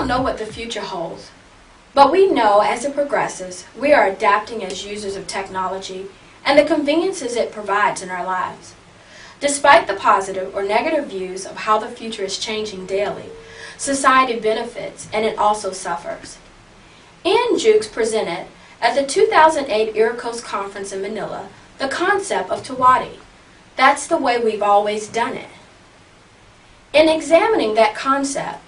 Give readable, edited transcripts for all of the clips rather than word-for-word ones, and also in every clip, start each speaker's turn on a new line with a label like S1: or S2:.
S1: know what the future holds, but we know as it progresses, we are adapting as users of technology and the conveniences it provides in our lives. Despite the positive or negative views of how the future is changing daily, society benefits and it also suffers. Ann Jukes presented at the 2008 IRCOS conference in Manila the concept of Tawadi. That's the way we've always done it. In examining that concept,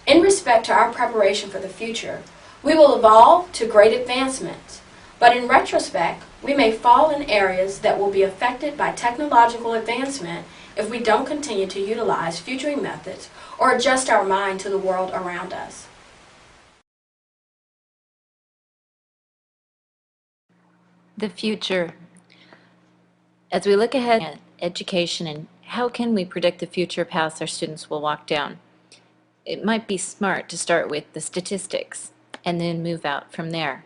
S1: in respect to our preparation for the future, we will evolve to great advancements, but in retrospect, we may fall in areas that will be affected by technological advancement if we don't continue to utilize futuring methods or adjust our mind to the world around us.
S2: The future. As we look ahead at education and how can we predict the future paths our students will walk down, it might be smart to start with the statistics and then move out from there.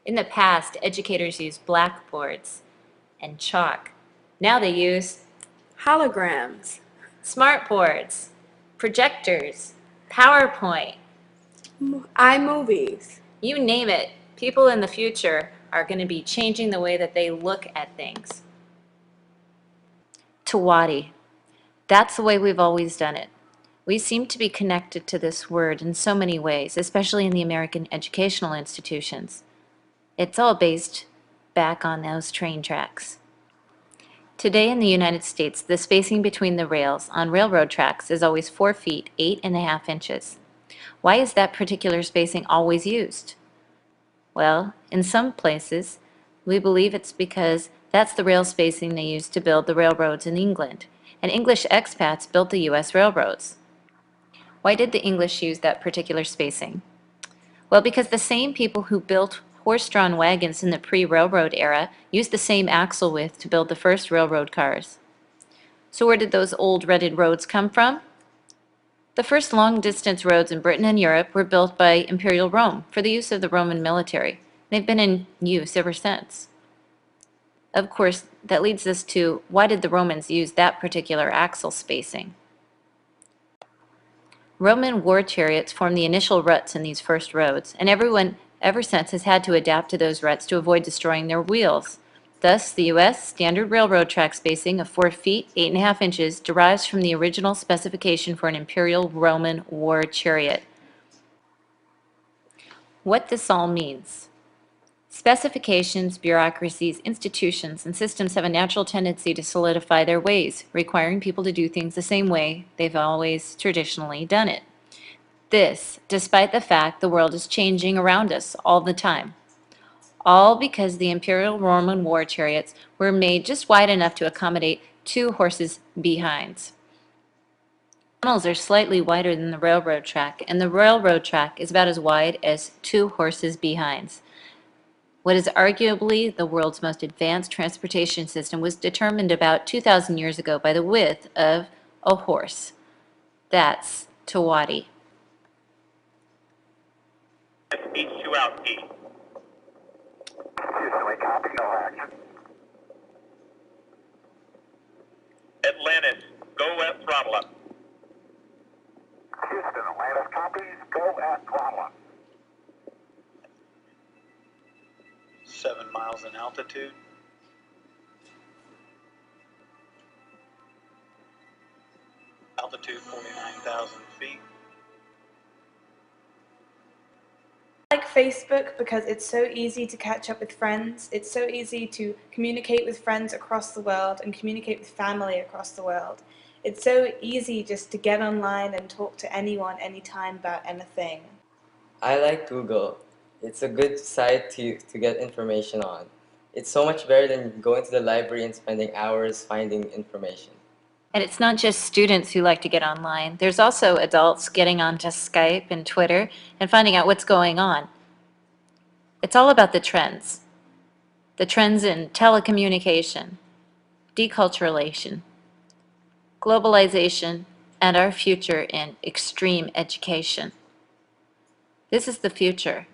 S2: In the past, educators used blackboards and chalk. Now they use
S3: holograms,
S2: smartboards, projectors, PowerPoint,
S3: iMovies.
S2: you name it. People in the future are going to be changing the way that they look at things. Tawadi. That's the way we've always done it. We seem to be connected to this word in so many ways, especially in the American educational institutions. It's all based back on those train tracks. Today in the United States, the spacing between the rails on railroad tracks is always 4 feet, 8.5 inches. Why is that particular spacing always used? Well, in some places, we believe it's because that's the rail spacing they used to build the railroads in England, and English expats built the U.S. railroads. Why did the English use that particular spacing? Well, because the same people who built horse-drawn wagons in the pre-railroad era used the same axle width to build the first railroad cars. So where did those old rutted roads come from? The first long-distance roads in Britain and Europe were built by Imperial Rome for the use of the Roman military. They've been in use ever since. Of course, that leads us to, why did the Romans use that particular axle spacing? Roman war chariots formed the initial ruts in these first roads, and everyone ever since has had to adapt to those ruts to avoid destroying their wheels. Thus, the U.S. standard railroad track spacing of 4 feet, 8.5 inches derives from the original specification for an Imperial Roman war chariot. What this all means. Specifications, bureaucracies, institutions, and systems have a natural tendency to solidify their ways, requiring people to do things the same way they've always traditionally done it. This, despite the fact the world is changing around us all the time. All because the Imperial Roman war chariots were made just wide enough to accommodate 2 horses' behinds. Tunnels are slightly wider than the railroad track, and the railroad track is about as wide as 2 horses' behinds. What is arguably the world's most advanced transportation system was determined about 2,000 years ago by the width of a horse. That's Tawadi.
S4: H2 out, P. Atlantis, go at throttle up.
S5: Houston, Atlantis copies, go at throttle up.
S4: 7 miles in altitude. Altitude 49,000 feet.
S6: I like Facebook because it's so easy to catch up with friends. It's so easy to communicate with friends across the world and communicate with family across the world. It's so easy just to get online and talk to anyone, anytime about anything.
S7: I like Google. It's a good site to get information on. It's so much better than going to the library and spending hours finding information.
S2: And it's not just students who like to get online. There's also adults getting onto Skype and Twitter and finding out what's going on. It's all about the trends. The trends in telecommunication, deculturalization, globalization, and our future in extreme education. This is the future.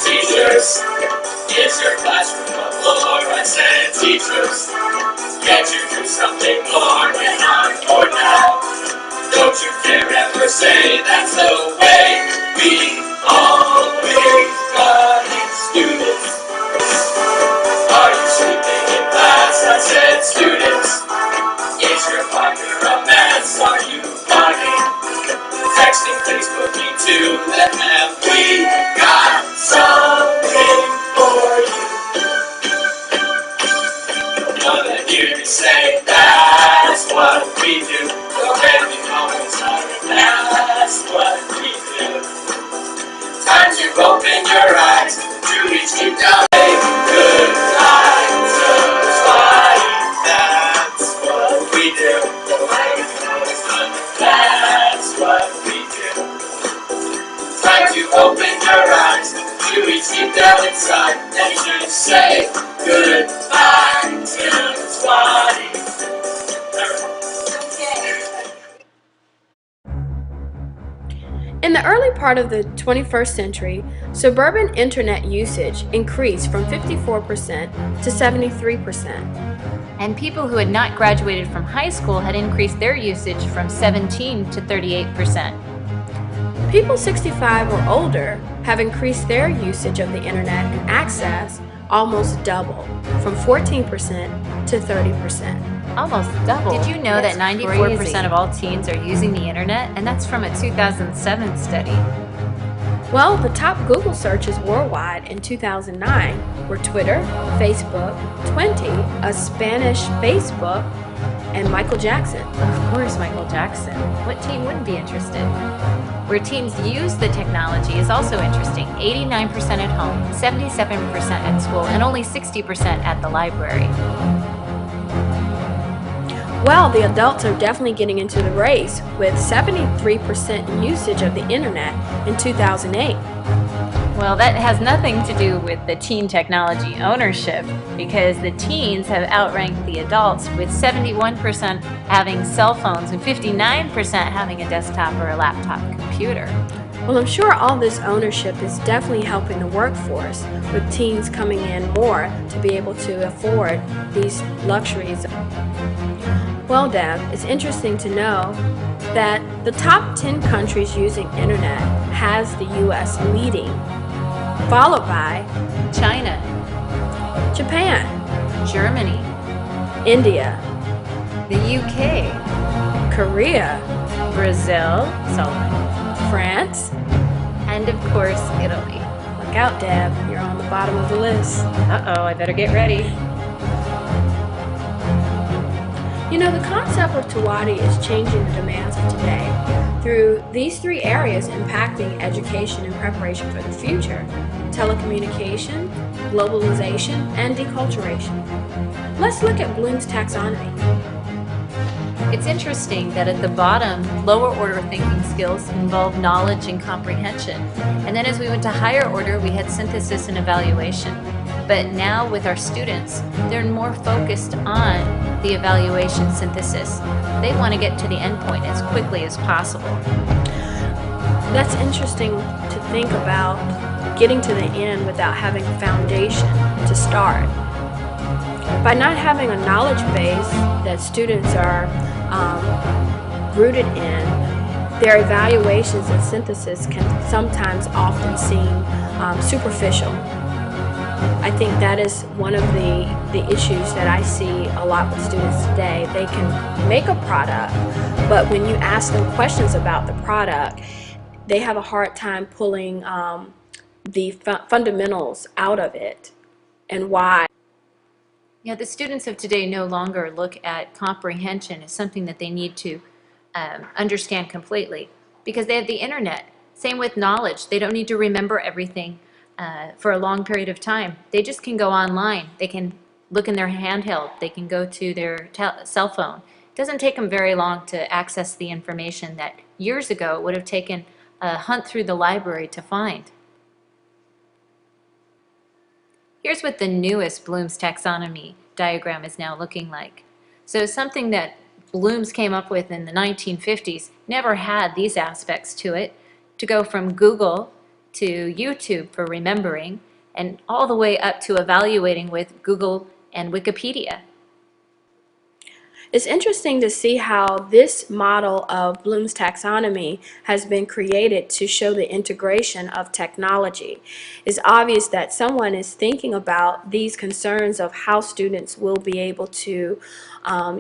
S8: Teachers. Is your classroom a fluorescent teachers? Can't you do something more when on board now? Don't you dare ever say that's the way we always got it, students. Are you sleeping in class? I said students. Is your partner a mess? Are you vlogging? Texting, Facebooking to them, have we got something for you? Wanna hear me say that's what we do. So every moment's that's what we do. Time to open your eyes to reach deep down. Say goodbye to somebody. That's what we do. That's what we do. Time to open your eyes to reach deep down inside. Then you should say goodbye to somebody.
S3: In the early part of the 21st century, suburban internet usage increased from 54% to 73%.
S2: And people who had not graduated from high school had increased their usage from 17 to 38%.
S3: People 65 or older have increased their usage of the internet and access almost double, from 14% to 30%.
S2: Almost double. Did you know
S3: That's
S2: that 94%
S3: crazy.
S2: of all teens are using the internet? And that's from a 2007 study.
S3: Well, the top Google searches worldwide in 2009 were Twitter, Facebook, 20, a Spanish Facebook, and Michael Jackson.
S2: Of course, Michael Jackson. What teen wouldn't be interested? Where teens use the technology is also interesting. 89% at home, 77% at school, and only 60% at the library.
S3: Well, the adults are definitely getting into the race with 73% usage of the internet in 2008.
S2: Well, that has nothing to do with the teen technology ownership, because the teens have outranked the adults, with 71% having cell phones and 59% having a desktop or a laptop computer.
S3: Well, I'm sure all this ownership is definitely helping the workforce, with teens coming in more to be able to afford these luxuries. Well, Deb, it's interesting to know that the top 10 countries using internet has the U.S. leading, followed by
S2: China,
S3: Japan,
S2: Germany,
S3: India,
S2: the UK,
S3: Korea,
S2: Brazil, Solomon,
S3: France.
S2: and of course, Italy.
S3: Look out, Deb, you're on the bottom of the list.
S2: Uh-oh, I better get ready.
S3: You know, the concept of Tawadi is changing the demands of today through these three areas impacting education and preparation for the future: telecommunication, globalization, and deculturation. Let's look at Bloom's taxonomy.
S2: It's interesting that at the bottom, lower order thinking skills involve knowledge and comprehension. And then as we went to higher order, we had synthesis and evaluation. But now with our students, they're more focused on the evaluation synthesis. They want to get to the end point as quickly as possible.
S3: That's interesting to think about, getting to the end without having a foundation to start. By not having a knowledge base that students are rooted in, their evaluations and synthesis can sometimes often seem superficial. I think that is one of the issues that I see a lot with students today. They can make a product, but when you ask them questions about the product, they have a hard time pulling the fundamentals out of it and why.
S2: Yeah, the students of today no longer look at comprehension as something that they need to understand completely, because they have the internet. Same with knowledge. They don't need to remember everything for a long period of time. They just can go online. They can look in their handheld. They can go to their cell phone. It doesn't take them very long to access the information that years ago would have taken a hunt through the library to find. Here's what the newest Bloom's taxonomy diagram is now looking like. So something that Bloom's came up with in the 1950s never had these aspects to it. To go from Google to YouTube for remembering, and all the way up to evaluating with Google and Wikipedia.
S3: It's interesting to see how this model of Bloom's taxonomy has been created to show the integration of technology. It's obvious that someone is thinking about these concerns of how students will be able to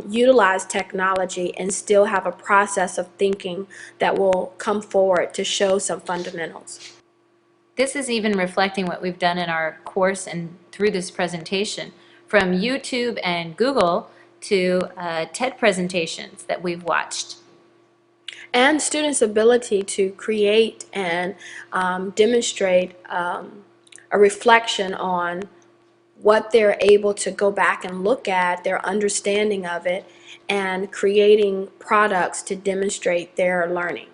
S3: utilize technology and still have a process of thinking that will come forward to show some fundamentals.
S2: This is even reflecting what we've done in our course and through this presentation, from YouTube and Google to TED presentations that we've watched.
S3: And students' ability to create and demonstrate a reflection on what they're able to go back and look at, their understanding of it, and creating products to demonstrate their learning.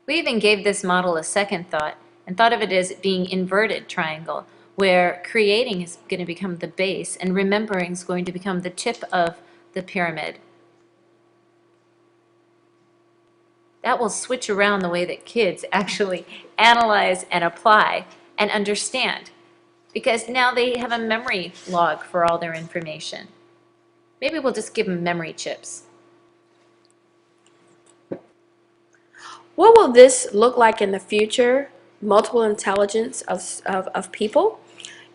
S2: We even gave this model a second thought and thought of it as being inverted triangle, where creating is going to become the base and remembering is going to become the tip of the pyramid. That will switch around the way that kids actually analyze and apply and understand, because now they have a memory log for all their information. Maybe we'll just give them memory chips.
S3: What will this look like in the future? Multiple intelligence of people?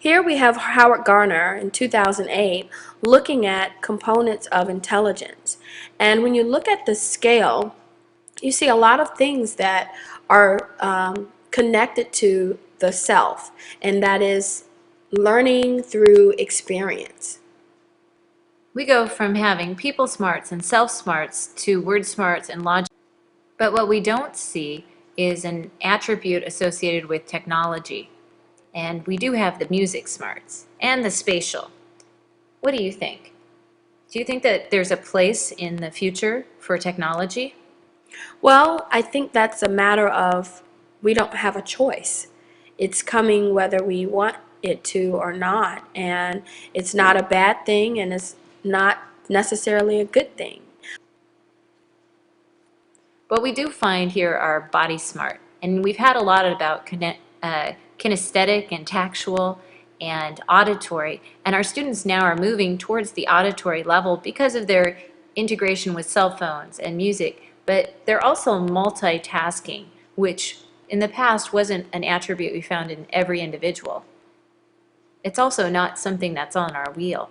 S3: Here we have Howard Gardner in 2008 looking at components of intelligence. And when you look at the scale, you see a lot of things that are connected to the self, and that is learning through experience.
S2: We go from having people smarts and self smarts to word smarts and logic. But what we don't see is an attribute associated with technology. And we do have the music smarts and the spatial. What do you think? Do you think that there's a place in the future for technology?
S3: Well, I think that's a matter of we don't have a choice. It's coming whether we want it to or not, and it's not a bad thing and it's not necessarily a good thing.
S2: What we do find here are body smart, and we've had a lot about kinesthetic and tactual and auditory, and our students now are moving towards the auditory level because of their integration with cell phones and music, but they're also multitasking, which in the past wasn't an attribute we found in every individual. It's also not something that's on our wheel.